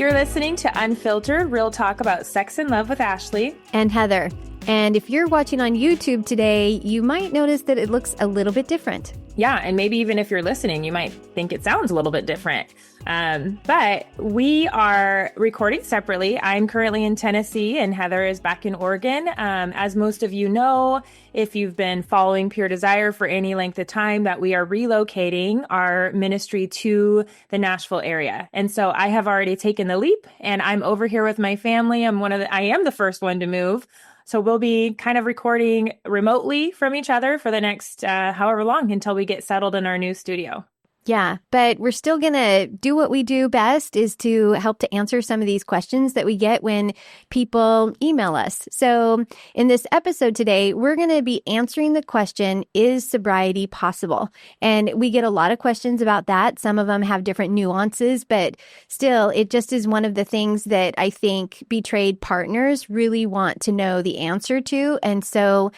You're listening to Unfiltered, real talk about sex and love with Ashley and Heather. And if you're watching on YouTube today, you might notice that it looks a little bit different. Yeah, and maybe even if you're listening, you might think it sounds a little bit different. But we are recording separately. I'm currently in Tennessee and Heather is back in Oregon. As most of you know, if you've been following Pure Desire for any length of time, that we are relocating our ministry to the Nashville area. And so I have already taken the leap and I'm over here with my family. I am the first one to move. So we'll be kind of recording remotely from each other for the next however long until we get settled in our new studio. Yeah, but we're still going to do what we do best, is to help to answer some of these questions that we get when people email us. So in this episode today, we're going to be answering the question, is sobriety possible? And we get a lot of questions about that. Some of them have different nuances, but still, it just is one of the things that I think betrayed partners really want to know the answer to. And so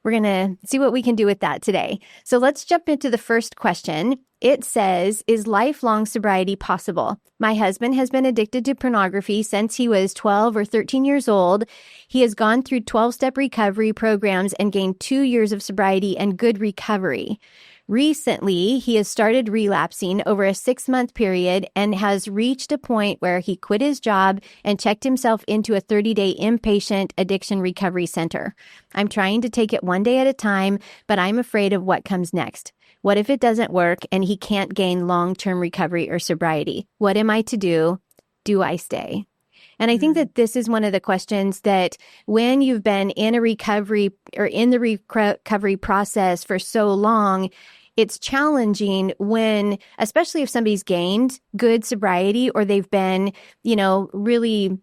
we're going to see what we can do with that today. So let's jump into the first question. It says, is lifelong sobriety possible? My husband has been addicted to pornography since he was 12 or 13 years old. He has gone through 12-step recovery programs and gained 2 years of sobriety and good recovery. Recently, he has started relapsing over a 6-month period and has reached a point where he quit his job and checked himself into a 30-day inpatient addiction recovery center. I'm trying to take it one day at a time, but I'm afraid of what comes next. What if it doesn't work and he can't gain long-term recovery or sobriety? What am I to do? Do I stay? And I think that this is one of the questions that when you've been in a recovery or in the recovery process for so long, it's challenging when, especially if somebody's gained good sobriety or they've been, really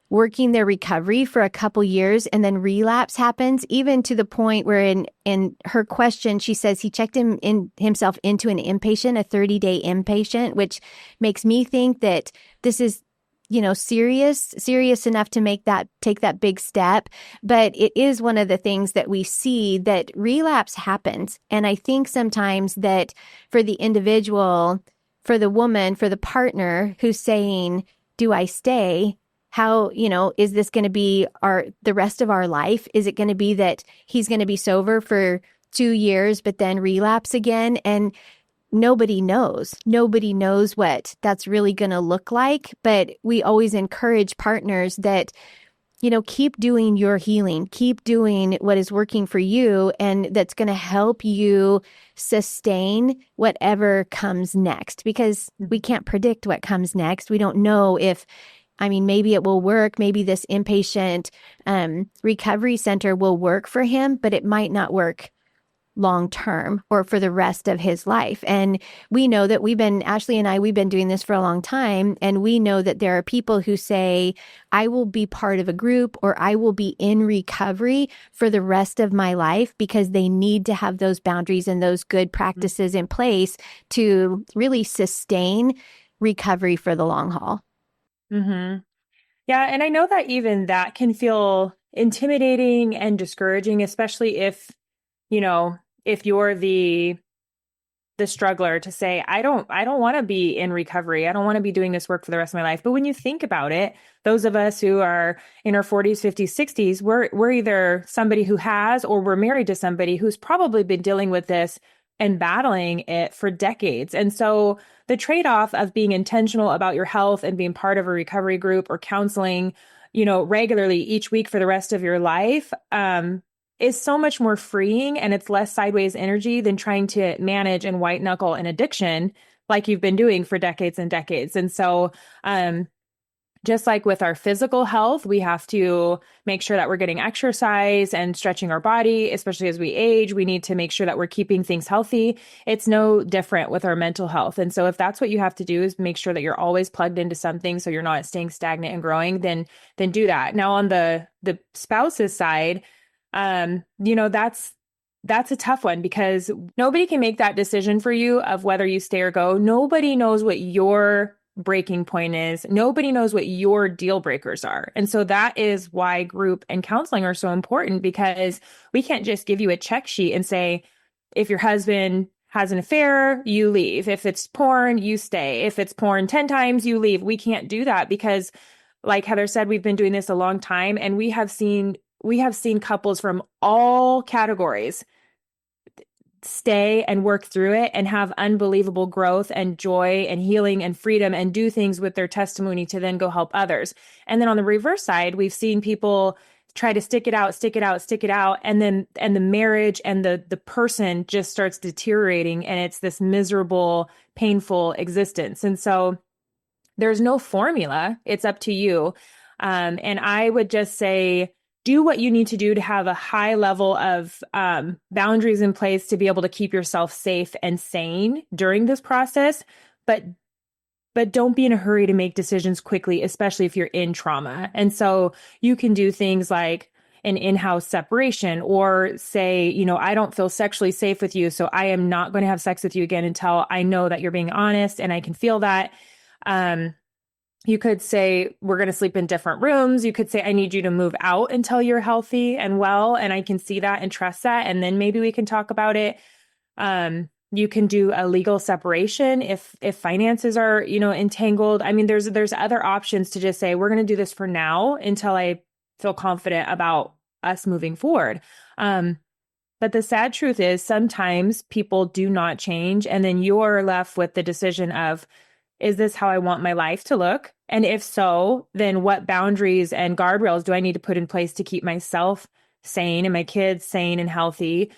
working their recovery for a couple years and then relapse happens, even to the point where in her question, she says he checked himself into an inpatient, a 30-day inpatient, which makes me think that this is serious enough to take that big step. But it is one of the things that we see that relapse happens. And I think sometimes that for the individual, for the woman, for the partner who's saying, do I stay? How, is this going to be the rest of our life? Is it going to be that he's going to be sober for 2 years, but then relapse again? And nobody knows. Nobody knows what that's really going to look like. But we always encourage partners that, keep doing your healing, keep doing what is working for you, and that's going to help you sustain whatever comes next, because we can't predict what comes next. We don't know maybe it will work. Maybe this inpatient recovery center will work for him, but it might not work long term or for the rest of his life. And we know that Ashley and I, we've been doing this for a long time. And we know that there are people who say, I will be part of a group or I will be in recovery for the rest of my life, because they need to have those boundaries and those good practices in place to really sustain recovery for the long haul. Mm-hmm. Yeah. And I know that even that can feel intimidating and discouraging, especially if you're the struggler, to say, I don't want to be in recovery. I don't want to be doing this work for the rest of my life. But when you think about it, those of us who are in our 40s, 50s, 60s, we're either somebody who has, or we're married to somebody who's probably been dealing with this and battling it for decades. And so the trade-off of being intentional about your health and being part of a recovery group or counseling, regularly each week for the rest of your life, is so much more freeing, and it's less sideways energy than trying to manage and white knuckle an addiction like you've been doing for decades and decades. And so, just like with our physical health, we have to make sure that we're getting exercise and stretching our body, especially as we age. We need to make sure that we're keeping things healthy. It's no different with our mental health. And so if that's what you have to do, is make sure that you're always plugged into something so you're not staying stagnant and growing, then do that. Now on the spouse's side, that's a tough one, because nobody can make that decision for you of whether you stay or go. Nobody knows what your breaking point is. Nobody knows what your deal breakers are. And so that is why group and counseling are so important, because we can't just give you a check sheet and say, if your husband has an affair, you leave. If it's porn, you stay. If it's porn 10 times, you leave. We can't do that because, like Heather said, we've been doing this a long time, and we have seen couples from all categories stay and work through it and have unbelievable growth and joy and healing and freedom and do things with their testimony to then go help others. And then on the reverse side, we've seen people try to stick it out, stick it out, stick it out, and the marriage and the person just starts deteriorating, and it's this miserable, painful existence. And so there's no formula. It's up to you. And I would just say, do what you need to do to have a high level of boundaries in place to be able to keep yourself safe and sane during this process. But don't be in a hurry to make decisions quickly, especially if you're in trauma. And so you can do things like an in-house separation, or say, I don't feel sexually safe with you, so I am not going to have sex with you again until I know that you're being honest and I can feel that. You could say, we're going to sleep in different rooms. You could say, I need you to move out until you're healthy and well, and I can see that and trust that. And then maybe we can talk about it. You can do a legal separation if finances are, entangled. I mean, there's other options to just say, we're going to do this for now until I feel confident about us moving forward. But the sad truth is sometimes people do not change. And then you're left with the decision of, is this how I want my life to look? And if so, then what boundaries and guardrails do I need to put in place to keep myself sane and my kids sane and healthy?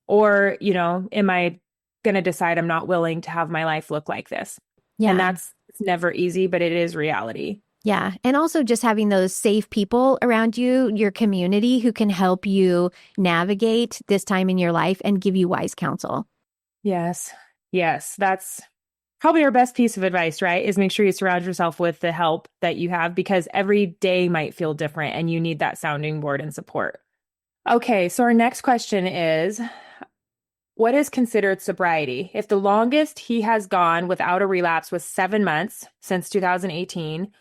Or, am I going to decide I'm not willing to have my life look like this? Yeah. And it's never easy, but it is reality. Yeah. And also just having those safe people around you, your community, who can help you navigate this time in your life and give you wise counsel. Yes. Yes. That's probably our best piece of advice, right? Is make sure you surround yourself with the help that you have, because every day might feel different and you need that sounding board and support. Okay. So our next question is, what is considered sobriety? If the longest he has gone without a relapse was 7 months since 2018,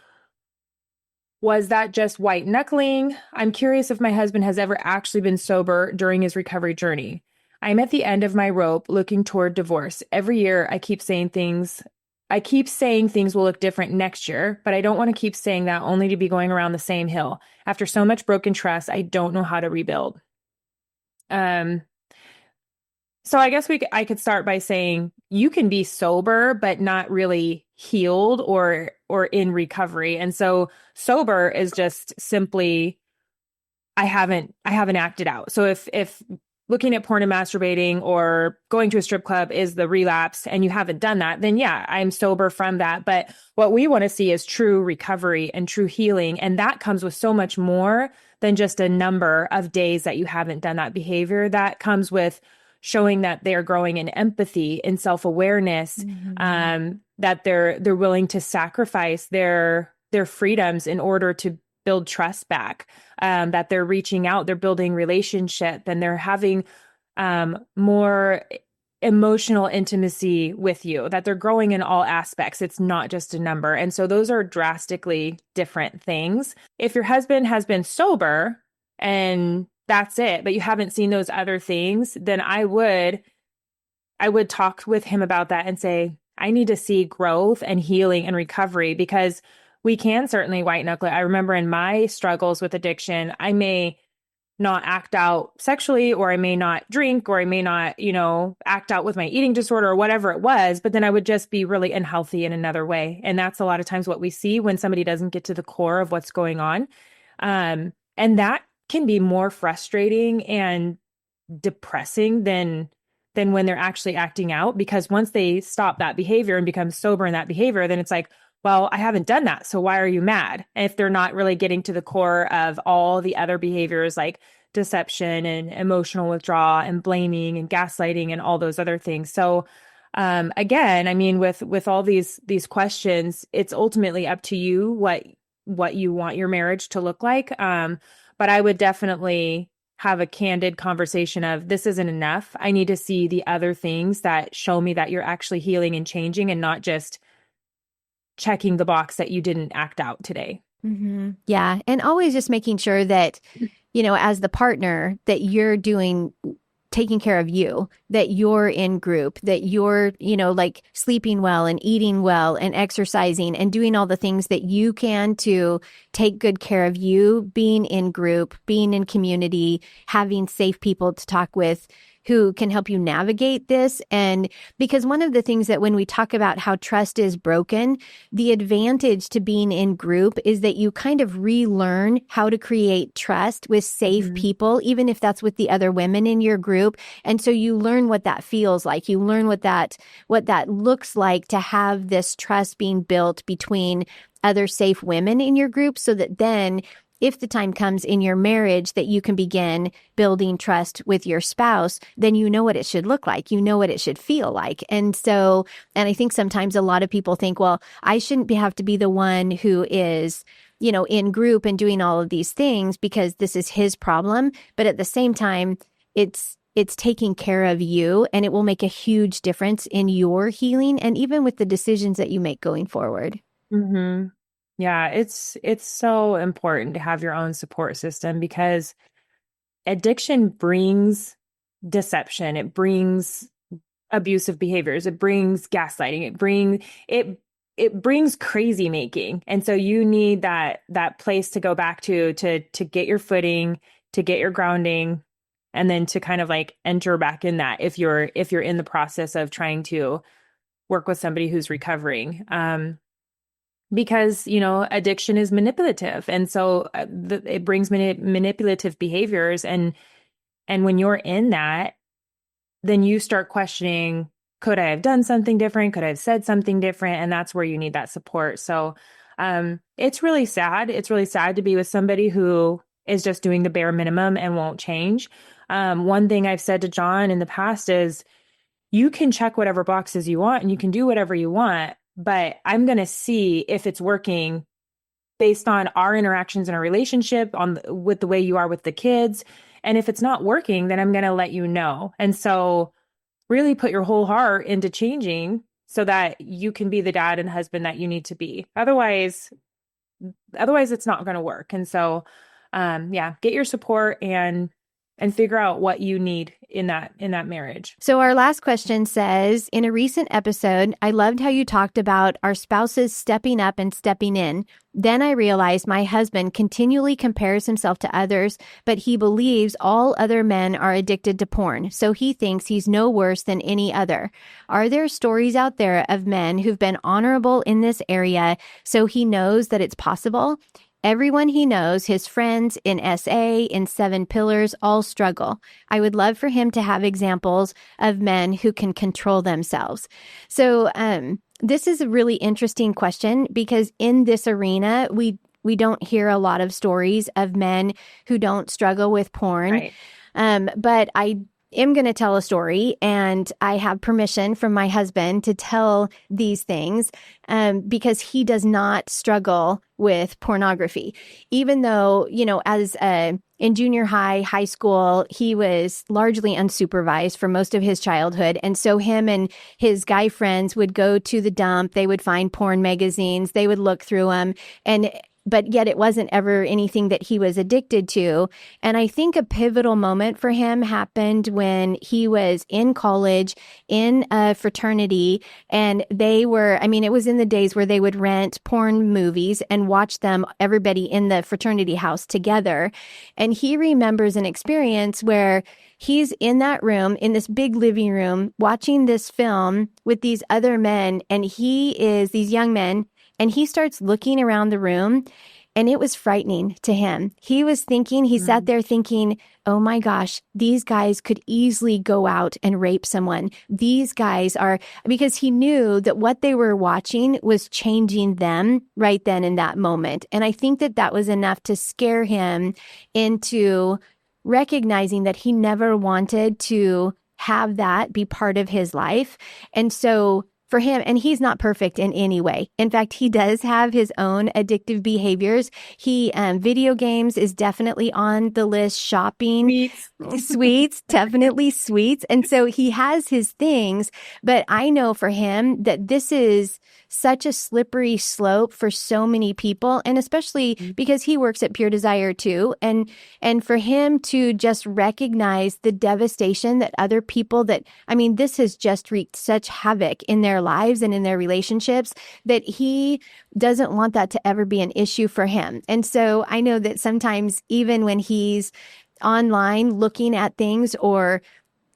was that just white knuckling? I'm curious if my husband has ever actually been sober during his recovery journey. I'm at the end of my rope looking toward divorce. Every year I keep saying things will look different next year, but I don't want to keep saying that only to be going around the same hill. After so much broken trust, I don't know how to rebuild. So I guess I could start by saying you can be sober, but not really healed or in recovery. And so sober is just simply, I haven't acted out. So if looking at porn and masturbating or going to a strip club is the relapse and you haven't done that, then yeah, I'm sober from that. But what we want to see is true recovery and true healing. And that comes with so much more than just a number of days that you haven't done that behavior. That comes with showing that they're growing in empathy, in self-awareness, that they're willing to sacrifice their freedoms in order to build trust back, that they're reaching out, they're building relationship, and they're having more emotional intimacy with you, that they're growing in all aspects. It's not just a number. And so those are drastically different things. If your husband has been sober and that's it, but you haven't seen those other things, then I would talk with him about that and say, I need to see growth and healing and recovery, because we can certainly white knuckle it. I remember in my struggles with addiction, I may not act out sexually, or I may not drink, or I may not, act out with my eating disorder or whatever it was, but then I would just be really unhealthy in another way. And that's a lot of times what we see when somebody doesn't get to the core of what's going on. And that can be more frustrating and depressing than when they're actually acting out, because once they stop that behavior and become sober in that behavior, then it's like, well, I haven't done that, so why are you mad? And if they're not really getting to the core of all the other behaviors like deception and emotional withdrawal and blaming and gaslighting and all those other things. So again, I mean, with all these questions, it's ultimately up to you what you want your marriage to look like. But I would definitely have a candid conversation of, this isn't enough. I need to see the other things that show me that you're actually healing and changing, and not just checking the box that you didn't act out today. Mm-hmm. Yeah. And always just making sure that, as the partner, that you're doing taking care of you, that you're in group, that you're, like sleeping well and eating well and exercising and doing all the things that you can to take good care of you, being in group, being in community, having safe people to talk with who can help you navigate this. And because one of the things that when we talk about how trust is broken, the advantage to being in group is that you kind of relearn how to create trust with safe Mm-hmm. people, even if that's with the other women in your group. And so you learn what that feels like. You learn what that looks like to have this trust being built between other safe women in your group, so that then if the time comes in your marriage that you can begin building trust with your spouse, then you know what it should look like. You know what it should feel like. And I think sometimes a lot of people think, well, I shouldn't have to be the one who is, in group and doing all of these things because this is his problem. But at the same time, it's taking care of you, and it will make a huge difference in your healing and even with the decisions that you make going forward. Mm-hmm. Yeah, it's so important to have your own support system because addiction brings deception. It brings abusive behaviors. It brings gaslighting. It brings crazy making. And so you need that place to go back to get your footing, to get your grounding, and then to kind of like enter back in that if you're in the process of trying to work with somebody who's recovering. Because addiction is manipulative, and so it brings manipulative behaviors, and when you're in that, then you start questioning, could I have done something different? Could I have said something different? And that's where you need that support. So it's really sad. It's really sad to be with somebody who is just doing the bare minimum and won't change. One thing I've said to John in the past is, you can check whatever boxes you want and you can do whatever you want, but I'm going to see if it's working based on our interactions in our relationship, with the way you are with the kids. And if it's not working, then I'm going to let you know. And so really put your whole heart into changing so that you can be the dad and husband that you need to be. Otherwise it's not going to work. And so, yeah, get your support and figure out what you need in that marriage. So our last question says, in a recent episode, I loved how you talked about our spouses stepping up and stepping in. Then I realized my husband continually compares himself to others, but he believes all other men are addicted to porn, so he thinks he's no worse than any other. Are there stories out there of men who've been honorable in this area so he knows that it's possible? Everyone he knows, his friends in SA, in Seven Pillars, all struggle. I would love for him to have examples of men who can control themselves. So this is a really interesting question because in this arena, we don't hear a lot of stories of men who don't struggle with porn. Right. But I am going to tell a story, and I have permission from my husband to tell these things because he does not struggle with pornography. Even though, as in junior high school, he was largely unsupervised for most of his childhood. And so him and his guy friends would go to the dump. They would find porn magazines. They would look through them. But yet it wasn't ever anything that he was addicted to. And I think a pivotal moment for him happened when he was in college in a fraternity, and it was in the days where they would rent porn movies and watch them, everybody in the fraternity house together. And he remembers an experience where he's in that room, in this big living room, watching this film with these other men, and these young men, and he starts looking around the room, and it was frightening to him. He sat there thinking, oh my gosh, these guys could easily go out and rape someone. These guys because he knew that what they were watching was changing them right then in that moment. And I think that was enough to scare him into recognizing that he never wanted to have that be part of his life. And so for him, and he's not perfect in any way. In fact, he does have his own addictive behaviors. Video games is definitely on the list. Shopping, sweets, definitely sweets. And so he has his things, but I know for him that this is such a slippery slope for so many people, and especially because he works at Pure Desire too. And for him to just recognize the devastation that other people this has just wreaked such havoc in their lives and in their relationships that he doesn't want that to ever be an issue for him. And so I know that sometimes even when he's online looking at things or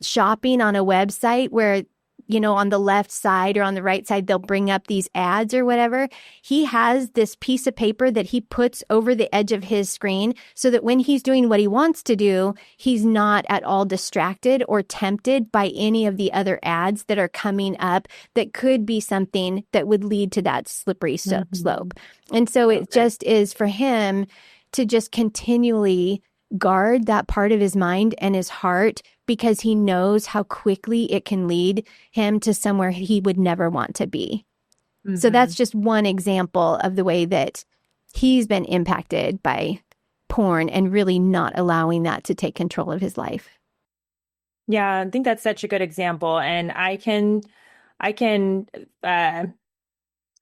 shopping on a website where, on the left side or on the right side, they'll bring up these ads or whatever. He has this piece of paper that he puts over the edge of his screen so that when he's doing what he wants to do, he's not at all distracted or tempted by any of the other ads that are coming up that could be something that would lead to that slippery slope. And so it just is for him to just continually guard that part of his mind and his heart, because he knows how quickly it can lead him to somewhere he would never want to be. So that's just one example of the way that he's been impacted by porn and really not allowing that to take control of his life. Yeah, I think that's such a good example. And I can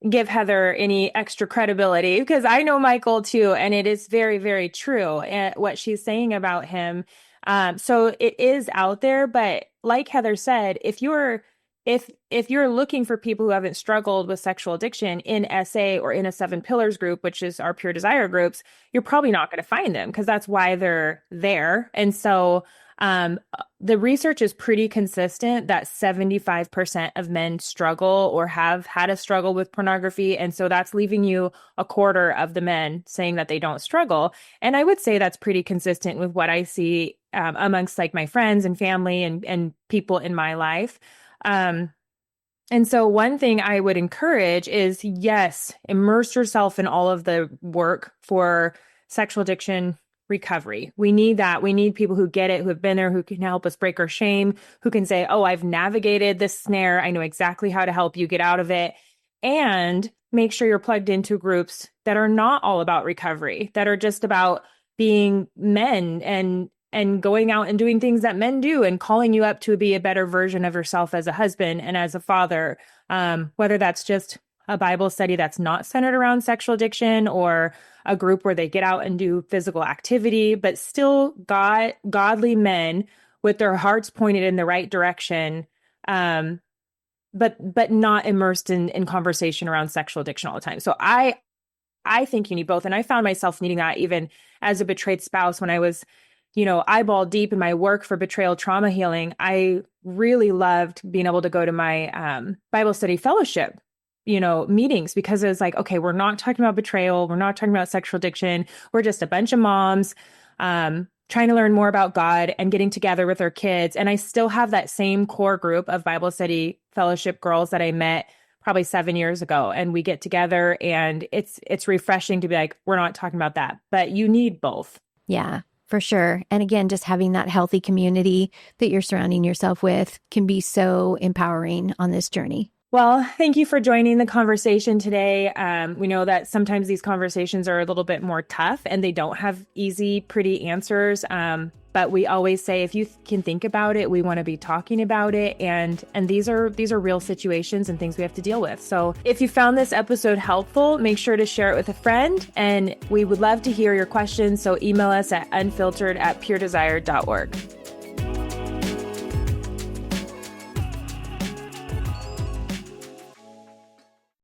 give Heather any extra credibility because I know Michael too, and it is very, very true what she's saying about him. So it is out there, but like Heather said, if you're looking for people who haven't struggled with sexual addiction in SA or in a 7 Pillars group, which is our Pure Desire groups, you're probably not going to find them because that's why they're there. And so the research is pretty consistent that 75% of men struggle or have had a struggle with pornography. And so that's leaving you a quarter of the men saying that they don't struggle. And I would say that's pretty consistent with what I see amongst like my friends and family and people in my life. And so one thing I would encourage is, yes, immerse yourself in all of the work for sexual addiction recovery. We need that. We need people who get it, who have been there, who can help us break our shame, who can say, oh, I've navigated this snare. I know exactly how to help you get out of it. And make sure you're plugged into groups that are not all about recovery, that are just about being men and going out and doing things that men do and calling you up to be a better version of yourself as a husband and as a father, whether that's just a Bible study that's not centered around sexual addiction or a group where they get out and do physical activity, but still godly men with their hearts pointed in the right direction, but not immersed in conversation around sexual addiction all the time. So I think you need both. And I found myself needing that even as a betrayed spouse when I was, eyeball deep in my work for betrayal trauma healing. I really loved being able to go to my Bible study fellowship meetings, because it was like, okay, we're not talking about betrayal. We're not talking about sexual addiction. We're just a bunch of moms trying to learn more about God and getting together with our kids. And I still have that same core group of Bible study fellowship girls that I met probably 7 years ago. And we get together and it's refreshing to be like, we're not talking about that, but you need both. Yeah, for sure. And again, just having that healthy community that you're surrounding yourself with can be so empowering on this journey. Well, thank you for joining the conversation today. We know that sometimes these conversations are a little bit more tough and they don't have easy, pretty answers. But we always say, if you can think about it, we want to be talking about it. And these are real situations and things we have to deal with. So if you found this episode helpful, make sure to share it with a friend. And we would love to hear your questions. So email us at unfiltered@puredesire.org.